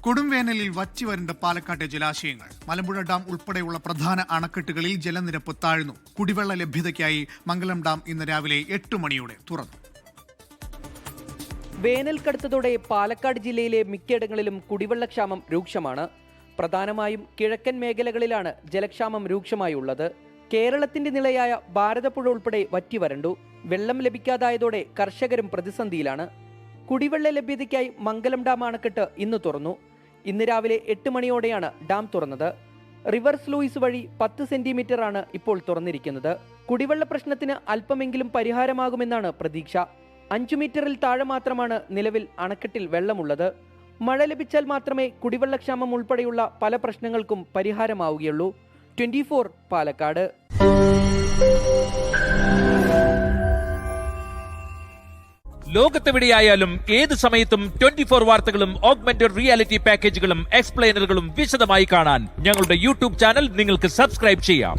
കൊടുംവേനലിൽ വറ്റിവരണ്ട പാലക്കാട്ടെ ജലാശയങ്ങൾ. മലമ്പുഴ ഡാം ഉൾപ്പെടെയുള്ള പ്രധാന അണക്കെട്ടുകളിൽ ജലനിരപ്പ് താഴ്ന്നു. കുടിവെള്ള ലഭ്യതയ്ക്കായി മംഗലം ഡാം ഇന്ന് രാവിലെ 8 മണിയോടെ തുറന്നു. വേനൽ കടുത്തതോടെ പാലക്കാട് ജില്ലയിലെ മിക്കയിടങ്ങളിലും കുടിവെള്ളക്ഷാമം രൂക്ഷമാണ്. പ്രധാനമായും കിഴക്കൻ മേഖലകളിലാണ് ജലക്ഷാമം രൂക്ഷമായുള്ളത്. കേരളത്തിന്റെ നിലയായ ഭാരതപ്പുഴ ഉൾപ്പെടെ വറ്റിവരണ്ടു. വെള്ളം ലഭിക്കാതായതോടെ കർഷകരും പ്രതിസന്ധിയിലാണ്. കുടിവെള്ള ലഭ്യതയ്ക്കായി മംഗലം ഡാം അണക്കെട്ട് ഇന്ന് തുറന്നു. ഇന്ന് രാവിലെ 8 മണിയോടെയാണ് ഡാം തുറന്നത്. റിവേഴ്സ് ലൂയിസ് വഴി 10 സെന്റിമീറ്ററാണ് ഇപ്പോൾ തുറന്നിരിക്കുന്നത്. കുടിവെള്ള പ്രശ്നത്തിന് അല്പമെങ്കിലും പരിഹാരമാകുമെന്നാണ് പ്രതീക്ഷ. 5 മീറ്ററിൽ താഴെ മാത്രമാണ് നിലവിൽ അണക്കെട്ടിൽ വെള്ളമുള്ളത്. മഴ ലഭിച്ചാൽ മാത്രമേ കുടിവെള്ളക്ഷാമം ഉൾപ്പെടെയുള്ള പല പ്രശ്നങ്ങൾക്കും പരിഹാരമാവുകയുള്ളൂ. 24 പാലക്കാട്. ലോകത്തെവിടെയായാലും ഏത് സമയത്തും 24 വാർത്തകളും ഓഗ്മെന്റഡ് റിയാലിറ്റി പാക്കേജുകളും എക്സ്പ്ലെയിനറുകളും വിശദമായി കാണാൻ ഞങ്ങളുടെ യൂട്യൂബ് ചാനൽ നിങ്ങൾക്ക് സബ്സ്ക്രൈബ് ചെയ്യാം.